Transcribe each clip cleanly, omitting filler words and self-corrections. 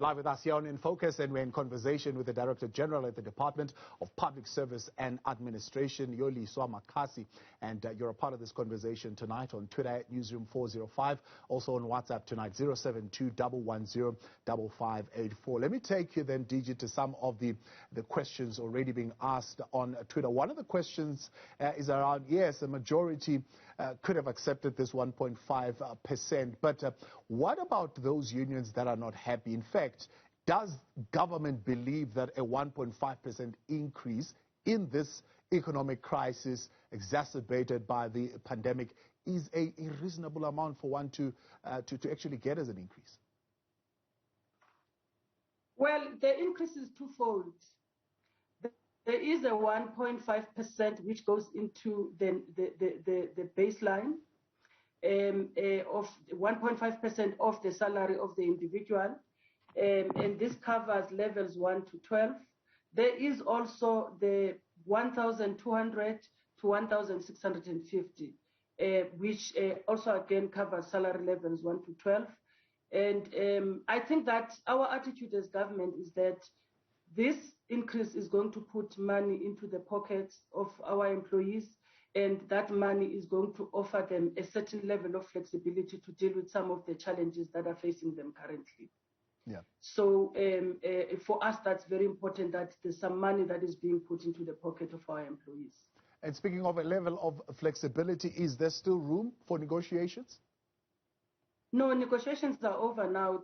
Live with us here on In Focus, and we're in conversation with the Director General at the Department of Public Service and Administration, Yoliswa Makhasi. And you're a part of this conversation tonight on Twitter at Newzroom 405, also on WhatsApp tonight, 072-110-5584. Let me take you then, DG, to some of the questions already being asked on Twitter. One of the questions is around, yes, a majority could have accepted this 1.5%, but what about those unions that are not happy? In fact, does government believe that a 1.5% increase in this economic crisis exacerbated by the pandemic is a reasonable amount for one to actually get as an increase? Well, the increase is twofold. There is a 1.5% which goes into the baseline of 1.5% of the salary of the individual, and this covers levels 1 to 12. There is also the 1,200 to 1,650, which also again covers salary levels 1 to 12. And I think that our attitude as government is that this increase is going to put money into the pockets of our employees, and that money is going to offer them a certain level of flexibility to deal with some of the challenges that are facing them currently. Yeah. So for us, that's very important that there's some money that is being put into the pocket of our employees. And speaking of a level of flexibility, is there still room for negotiations? No, negotiations are over now.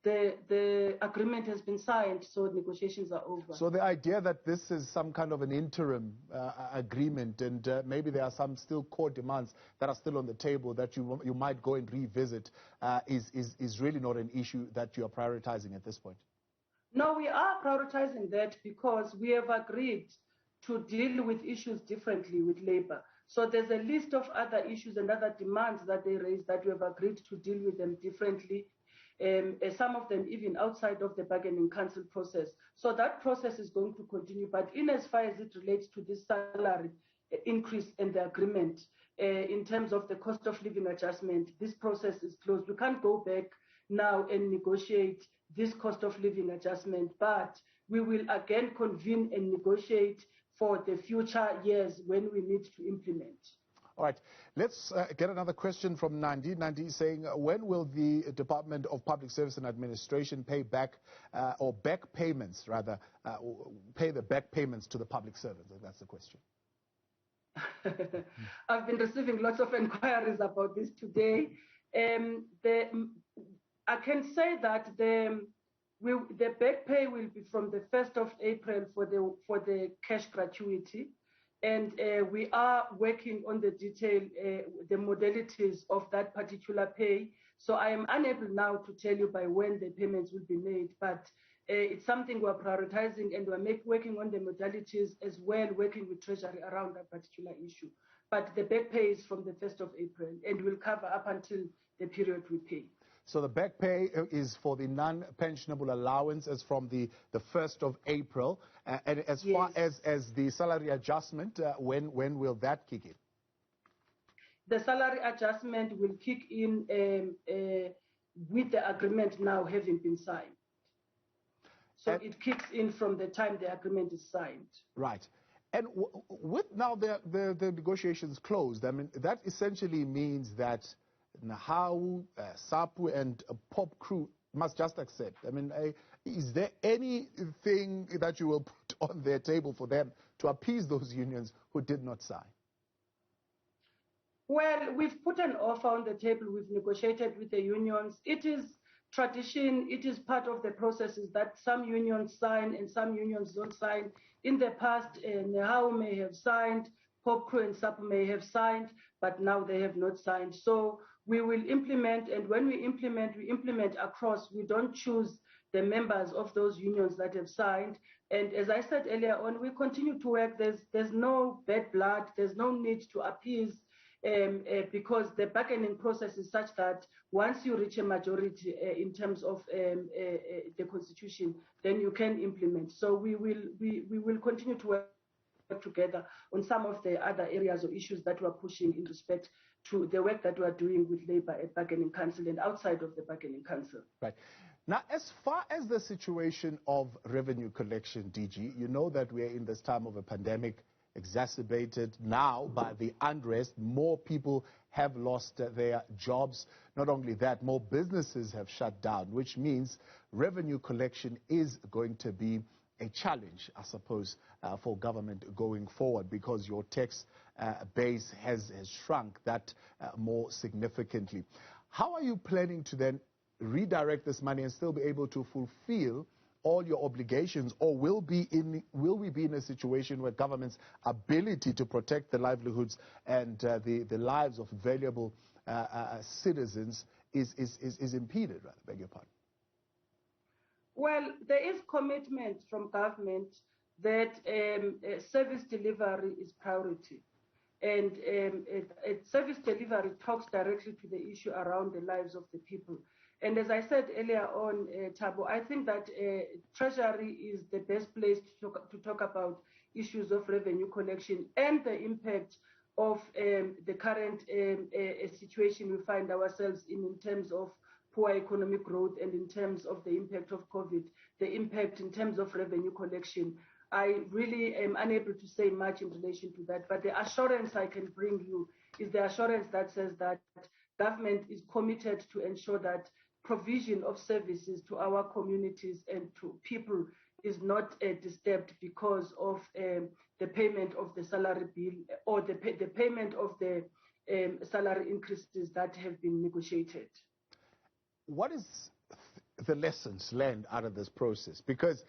The agreement has been signed, so negotiations are over. So the idea that this is some kind of an interim agreement, and maybe there are some still core demands that are still on the table that you might go and revisit, is really not an issue that you are prioritizing at this point? No, we are prioritizing that because we have agreed to deal with issues differently with labor. So there's a list of other issues and other demands that they raise that we have agreed to deal with them differently. Some of them even outside of the bargaining council process. So that process is going to continue. But in as far as it relates to this salary increase and the agreement, in terms of the cost of living adjustment, this process is closed. We can't go back now and negotiate this cost of living adjustment, but we will again convene and negotiate for the future years when we need to implement. All right, let's get another question from Nandi. Nandi is saying, when will the Department of Public Service and Administration pay back, or back payments rather, pay the back payments to the public servants? That's the question. I've been receiving lots of inquiries about this today. I can say that the back pay will be from the 1st of April for the cash gratuity. And we are working on the detail, the modalities of that particular pay. So I am unable now to tell you by when the payments will be made, but it's something we're prioritizing, and we're working on the modalities as well, working with Treasury around that particular issue. But the back pay is from the 1st of April and will cover up until the period we pay. So the back pay is for the non-pensionable allowances from the 1st of April. And as yes. far as the salary adjustment, when will that kick in? The salary adjustment will kick in with the agreement now having been signed. So it kicks in from the time the agreement is signed. Right. And with now the negotiations closed, I mean, that essentially means that Nahawu, SAPU, and Pop Crew must just accept. I mean, is there anything that you will put on their table for them to appease those unions who did not sign? Well, we've put an offer on the table. We've negotiated with the unions. It is tradition. It is part of the processes that some unions sign and some unions don't sign. In the past, Nahawu may have signed, Pop Crew and SAPU may have signed, but now they have not signed. So we will implement, and when we implement across. We don't choose the members of those unions that have signed. And as I said earlier on, we continue to work. There's no bad blood. There's no need to appease, because the bargaining process is such that once you reach a majority in terms of the constitution, then you can implement. So we will continue to work together on some of the other areas or issues that we're pushing in respect to the work that we're doing with labor at bargaining council and outside of the bargaining council. Right. Now, as far as the situation of revenue collection, DG, you know that we are in this time of a pandemic, exacerbated now by the unrest. More people have lost their jobs. Not only that, more businesses have shut down, which means revenue collection is going to be a challenge, I suppose, for government going forward, because your tax base has shrunk that more significantly. How are you planning to then redirect this money and still be able to fulfill all your obligations, or will we be in a situation where government's ability to protect the livelihoods and the lives of valuable citizens is impeded, rather, beg your pardon? Well, there is commitment from government that service delivery is priority. And service delivery talks directly to the issue around the lives of the people. And as I said earlier on, Thabo, I think that Treasury is the best place to talk about issues of revenue collection and the impact of the current situation we find ourselves in terms of poor economic growth and in terms of the impact of COVID, the impact in terms of revenue collection. I really am unable to say much in relation to that, but the assurance I can bring you is the assurance that says that government is committed to ensure that provision of services to our communities and to people is not disturbed because of the payment of the salary bill or the payment of the salary increases that have been negotiated. What is the lessons learned out of this process? Because,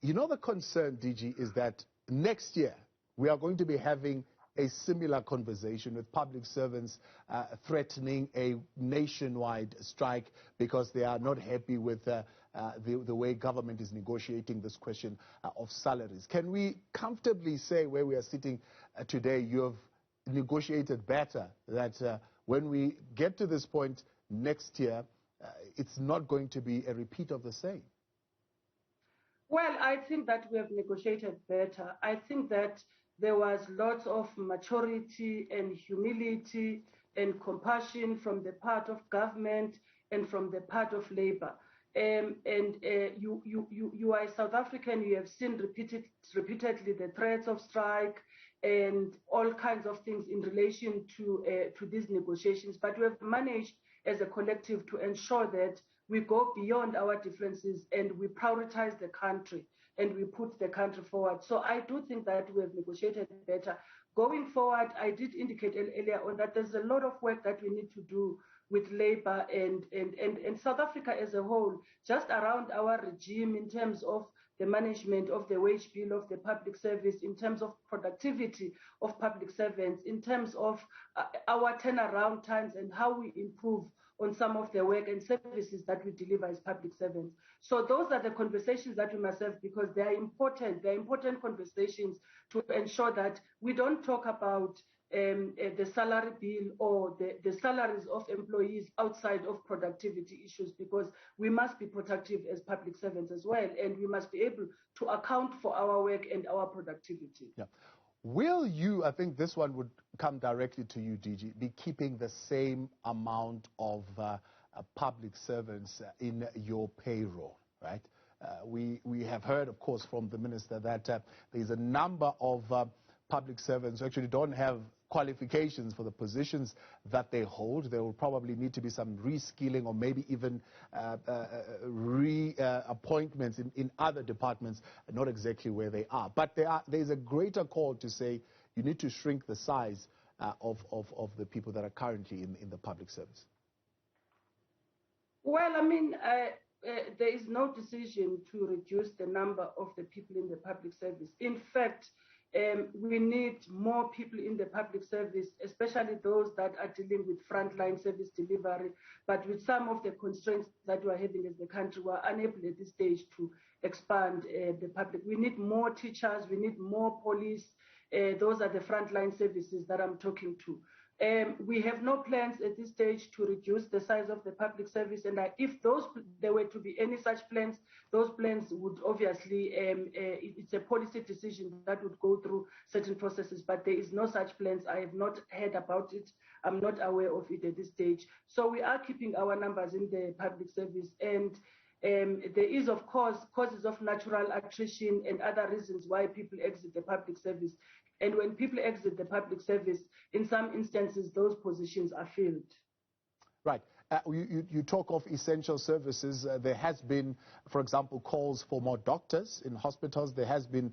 you know, the concern, DG, is that next year we are going to be having a similar conversation with public servants threatening a nationwide strike because they are not happy with the way government is negotiating this question of salaries. Can we comfortably say, where we are sitting today, you have negotiated better, that when we get to this point next year, it's not going to be a repeat of the same? Well, I think that we have negotiated better. I think that there was lots of maturity and humility and compassion from the part of government and from the part of labor. You are a South African, you have seen repeatedly the threats of strike and all kinds of things in relation to these negotiations. But we have managed as a collective to ensure that we go beyond our differences and we prioritize the country and we put the country forward. So I do think that we have negotiated better. Going forward, I did indicate earlier on that there's a lot of work that we need to do with labor and South Africa as a whole, just around our regime in terms of the management of the wage bill of the public service, in terms of productivity of public servants, in terms of our turnaround times and how we improve on some of the work and services that we deliver as public servants. So those are the conversations that we must have, because they are important. They're important conversations to ensure that we don't talk about the salary bill or the salaries of employees outside of productivity issues, because we must be productive as public servants as well, and we must be able to account for our work and our productivity. Yeah. Will you, I think this one would come directly to you, DG, be keeping the same amount of public servants in your payroll, right? We have heard, of course, from the minister that there's a number of public servants who actually don't have qualifications for the positions that they hold. There will probably need to be some reskilling or maybe even appointments in other departments, not exactly where they are. But there's a greater call to say you need to shrink the size of the people that are currently in the public service. Well, I mean, there is no decision to reduce the number of the people in the public service. In fact, we need more people in the public service, especially those that are dealing with frontline service delivery. But with some of the constraints that we are having as the country, we are unable at this stage to expand the public. We need more teachers, we need more police. Those are the frontline services that I'm talking to. We have no plans at this stage to reduce the size of the public service, and if there were to be any such plans, those plans would obviously, it's a policy decision that would go through certain processes, but there is no such plans. I have not heard about it. I'm not aware of it at this stage. So we are keeping our numbers in the public service, and There is, of course, causes of natural attrition and other reasons why people exit the public service. And when people exit the public service, in some instances, those positions are filled. Right. You talk of essential services. There has been, for example, calls for more doctors in hospitals. There has been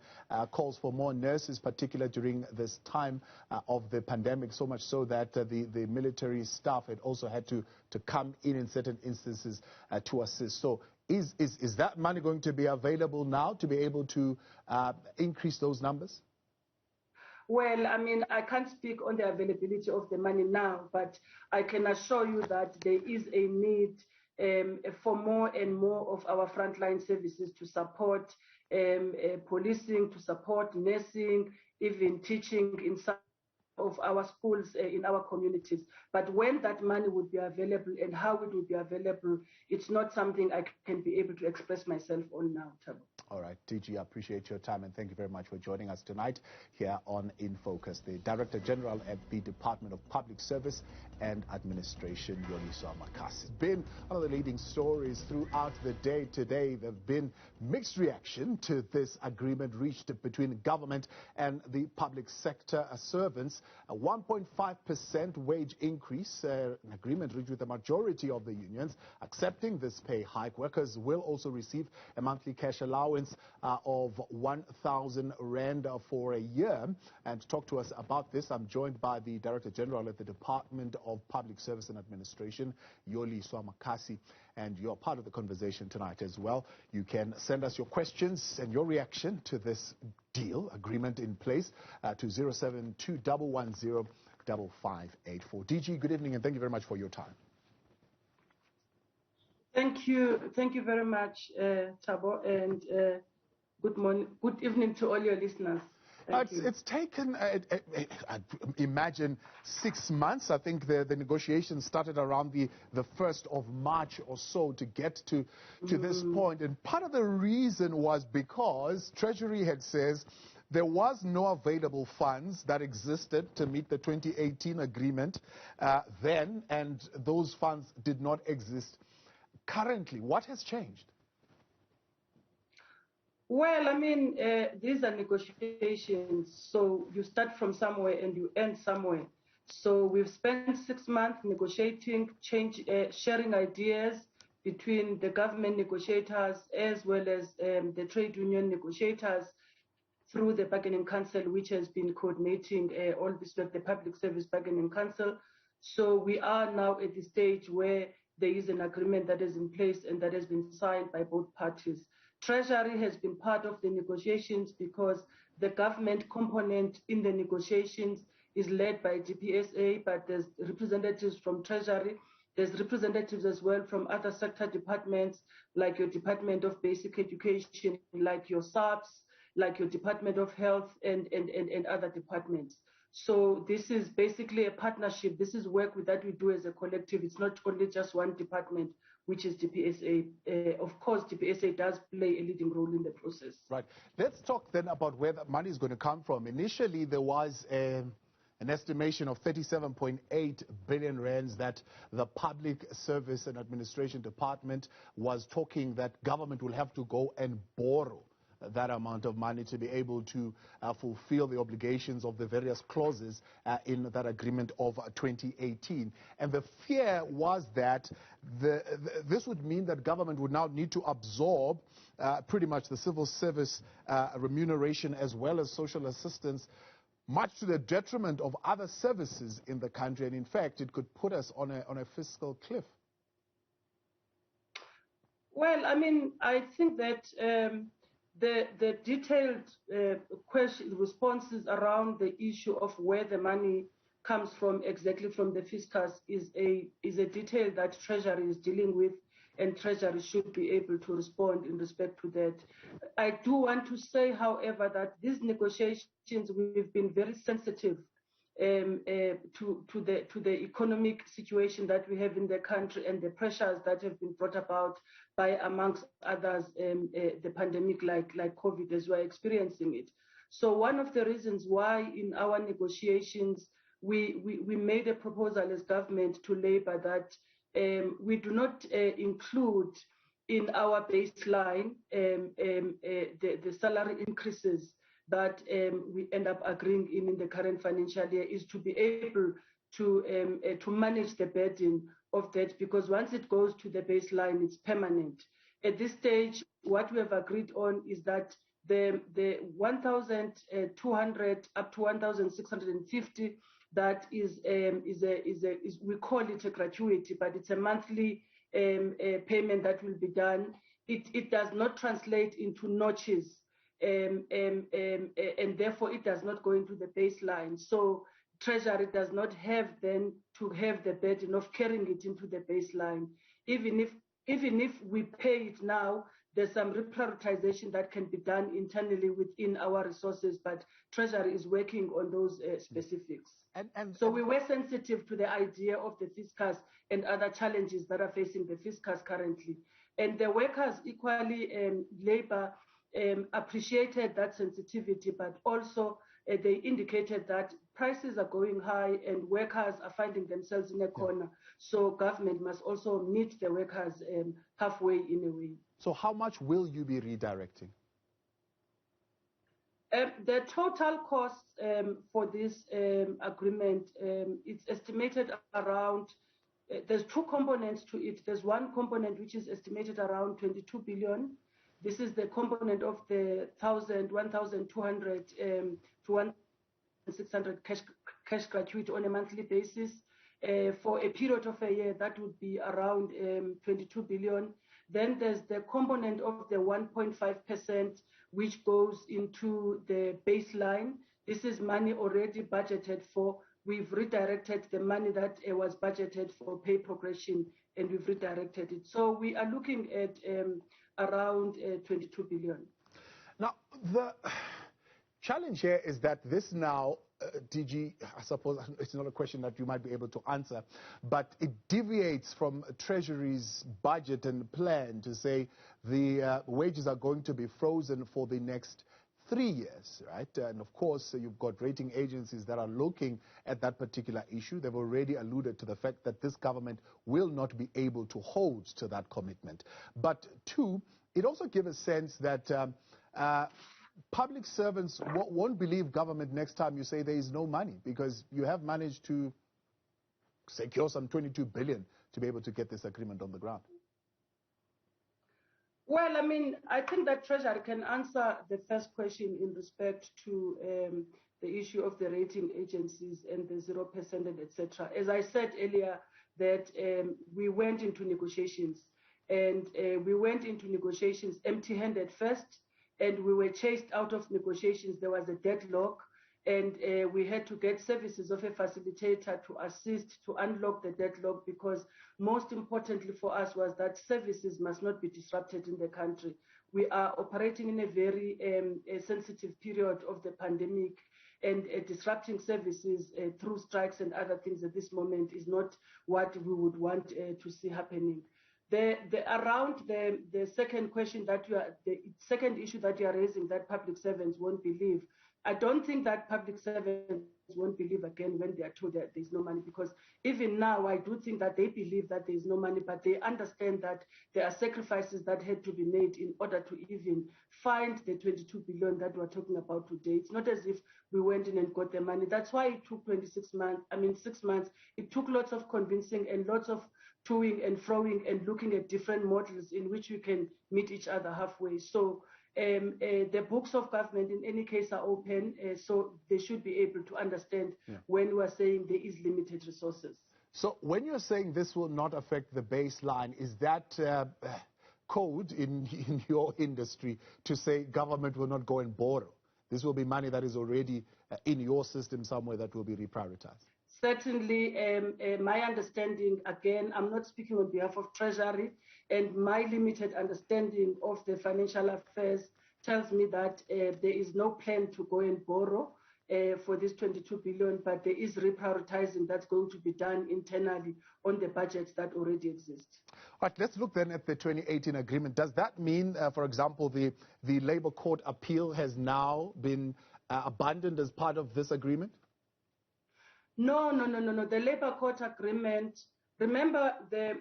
calls for more nurses, particularly during this time of the pandemic, so much so that the military staff had also had to come in certain instances to assist. So is that money going to be available now to be able to increase those numbers? Well, I mean, I can't speak on the availability of the money now, but I can assure you that there is a need for more and more of our frontline services to support policing, to support nursing, even teaching in some of our schools in our communities. But when that money would be available and how it would be available, it's not something I can be able to express myself on now, Thabo. All right, DG, I appreciate your time and thank you very much for joining us tonight here on In Focus. The Director General at the Department of Public Service and Administration, Yoliswa Makhasi. It's been one of the leading stories throughout the day today. There have been mixed reaction to this agreement reached between government and the public sector servants. A 1.5% wage increase, an agreement reached with the majority of the unions accepting this pay hike. Workers will also receive a monthly cash allowance of 1,000 Rand for a year. And to talk to us about this, I'm joined by the Director General at the Department of Public Service and Administration, Yoliswa Makhasi. And you're part of the conversation tonight as well. You can send us your questions and your reaction to this deal, agreement in place, to 072-110-5584. DG, good evening and thank you very much for your time. Thank you very much, Thabo, and good morning, good evening to all your listeners. It's taken, imagine, 6 months. I think the negotiations started around the 1st of March or so to get to this point. And part of the reason was because Treasury had says there was no available funds that existed to meet the 2018 agreement then, and those funds did not exist currently. What has changed? Well, I mean, these are negotiations, so you start from somewhere and you end somewhere. So we've spent 6 months negotiating, sharing ideas between the government negotiators as well as the trade union negotiators through the Bargaining Council, which has been coordinating all this work, the Public Service Bargaining Council. So we are now at the stage where there is an agreement that is in place and that has been signed by both parties. Treasury has been part of the negotiations because the government component in the negotiations is led by DPSA, but there's representatives from Treasury. There's representatives as well from other sector departments, like your Department of Basic Education, like your SAPS, like your Department of Health, and other departments. So this is basically a partnership. This is work that we do as a collective. It's not only just one department, which is DPSA. Of course, DPSA does play a leading role in the process. Right. Let's talk then about where that money is going to come from. Initially, there was an estimation of 37.8 billion rands that the Public Service and Administration Department was talking that government will have to go and borrow that amount of money to be able to fulfill the obligations of the various clauses in that agreement of 2018. And the fear was that this would mean that government would now need to absorb pretty much the civil service remuneration as well as social assistance, much to the detriment of other services in the country. And in fact, it could put us on a fiscal cliff. Well, I mean, I think that the detailed responses around the issue of where the money comes from, exactly from the fiscals, is a detail that Treasury is dealing with, and Treasury should be able to respond in respect to that. I do want to say, however, that these negotiations, we've been very sensitive to the economic situation that we have in the country and the pressures that have been brought about by, amongst others, the pandemic like COVID, as we're experiencing it. So one of the reasons why in our negotiations we made a proposal as government to Labour that we do not include in our baseline the salary increases that we end up agreeing in the current financial year is to be able to manage the burden of that, because once it goes to the baseline, it's permanent. At this stage, what we have agreed on is that the 1,200 up to 1,650, that is we call it a gratuity, but it's a monthly payment that will be done. It does not translate into notches, and therefore it does not go into the baseline. So Treasury does not have then to have the burden of carrying it into the baseline. Even if we pay it now, there's some reprioritization that can be done internally within our resources, but Treasury is working on those specifics. So we were sensitive to the idea of the fiscals and other challenges that are facing the fiscals currently. And the workers equally, labor appreciated that sensitivity, but also they indicated that prices are going high and workers are finding themselves in a corner. So government must also meet the workers halfway in a way. So how much will you be redirecting? The total cost for this agreement, it's estimated around, there's two components to it. There's one component which is estimated around 22 billion. This is the component of the 1,200 to 1,600 cash gratuity on a monthly basis. For a period of a year, that would be around 22 billion. Then there's the component of the 1.5%, which goes into the baseline. This is money already budgeted for. We've redirected the money that was budgeted for pay progression, and we've redirected it. So we are looking at around 22 billion. Now, the challenge here is that this now, DG, I suppose it's not a question that you might be able to answer, but it deviates from Treasury's budget and plan to say the wages are going to be frozen for the next 3 years, right? And of course, you've got rating agencies that are looking at that particular issue. They've already alluded to the fact that this government will not be able to hold to that commitment. But two, it also gives a sense that public servants won't believe government next time you say there is no money, because you have managed to secure some 22 billion to be able to get this agreement on the ground. Well, I mean, I think that Treasury can answer the first question in respect to the issue of the rating agencies and the 0% and etc. As I said earlier, that we went into negotiations, and we went into negotiations empty-handed first, and we were chased out of negotiations. There was a deadlock, and we had to get services of a facilitator to assist to unlock the deadlock, because most importantly for us was that services must not be disrupted in the country. We are operating in a very sensitive period of the pandemic, and disrupting services through strikes and other things at this moment is not what we would want to see happening. Around the second question that the second issue that you are raising, that public servants won't believe, I don't think that public servants won't believe again when they are told that there's no money, because even now I do think that they believe that there's no money, but they understand that there are sacrifices that had to be made in order to even find the 22 billion that we're talking about today. It's not as if we went in and got the money. That's why it took 6 months. It took lots of convincing and lots of toing and froing and looking at different models in which we can meet each other halfway. So the books of government in any case are open, so they should be able to understand when we are saying there is limited resources. So when you're saying this will not affect the baseline, is that code in your industry to say government will not go and borrow? This will be money that is already in your system somewhere that will be reprioritized. Certainly, my understanding, again, I'm not speaking on behalf of Treasury, and my limited understanding of the financial affairs tells me that there is no plan to go and borrow for this 22 billion, but there is reprioritizing that's going to be done internally on the budgets that already exist. All right, let's look then at the 2018 agreement. Does that mean, for example, the Labour Court appeal has now been abandoned as part of this agreement? No. The Labour Court agreement, remember the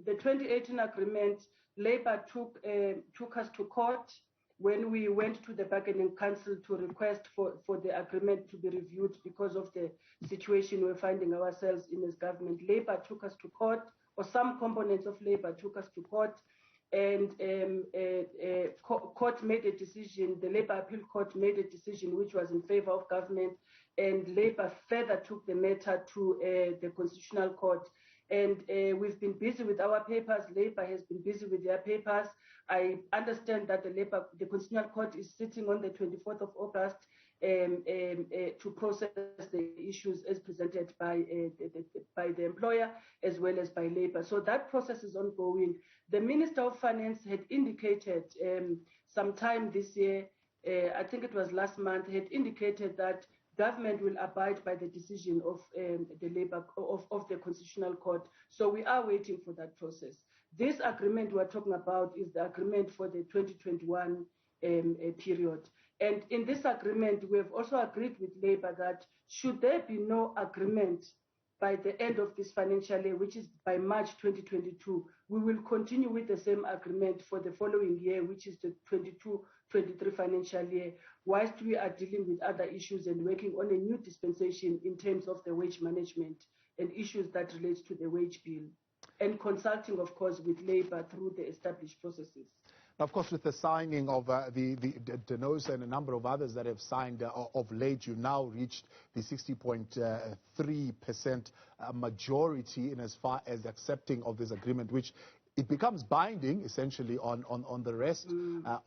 2018 agreement Labour took us to court when we went to the bargaining council to request for the agreement to be reviewed because of the situation we're finding ourselves in as government. Labour took us to court, or some components of Labour took us to court, and court made a decision, the Labour Appeal Court made a decision which was in favor of government, and Labour further took the matter to the Constitutional Court. And we've been busy with our papers. Labour has been busy with their papers. I understand that the Constitutional Court is sitting on the 24th of August to process the issues as presented by the employer as well as by Labour. So that process is ongoing. The Minister of Finance had indicated sometime this year, I think it was last month, had indicated that government will abide by the decision of the Constitutional Court. So we are waiting for that process. This agreement we're talking about is the agreement for the 2021 period. And in this agreement, we have also agreed with Labour that should there be no agreement by the end of this financial year, which is by March 2022, we will continue with the same agreement for the following year, which is the 22-23 financial year, whilst we are dealing with other issues and working on a new dispensation in terms of the wage management and issues that relates to the wage bill, and consulting, of course, with Labour through the established processes. Now, of course, with the signing of the DENOSA and a number of others that have signed of late, you now reached the 60.3% majority in as far as accepting of this agreement, which it becomes binding essentially on the rest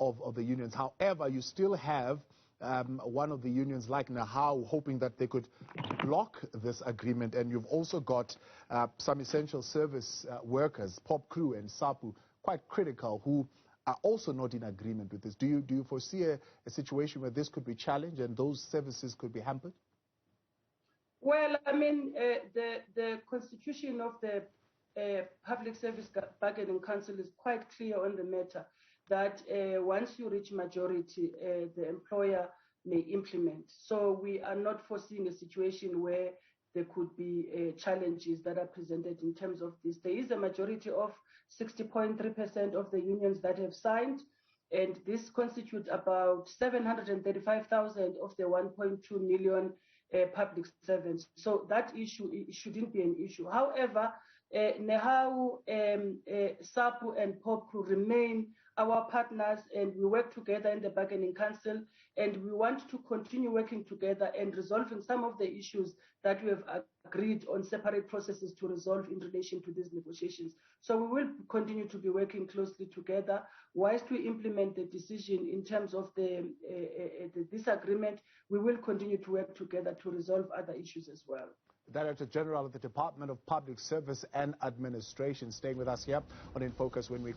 of the unions. However, you still have one of the unions like NAHAU hoping that they could block this agreement, and you've also got some essential service workers, POP crew and SAPU, quite critical, who are also not in agreement with this. Do you foresee a situation where this could be challenged and those services could be hampered? Well, I mean, the constitution of the Public Service Bargaining Council is quite clear on the matter that once you reach majority, the employer may implement. So we are not foreseeing a situation where there could be challenges that are presented in terms of this. There is a majority of 60.3% of the unions that have signed, and this constitutes about 735,000 of the 1.2 million public servants. So that issue shouldn't be an issue. However, NAHAU, SAPU and POP crew remain our partners, and we work together in the bargaining council, and we want to continue working together and resolving some of the issues that we have agreed on separate processes to resolve in relation to these negotiations. So we will continue to be working closely together whilst we implement the decision in terms of the disagreement. We will continue to work together to resolve other issues as well. Director General of the Department of Public Service and Administration, staying with us here on In Focus when we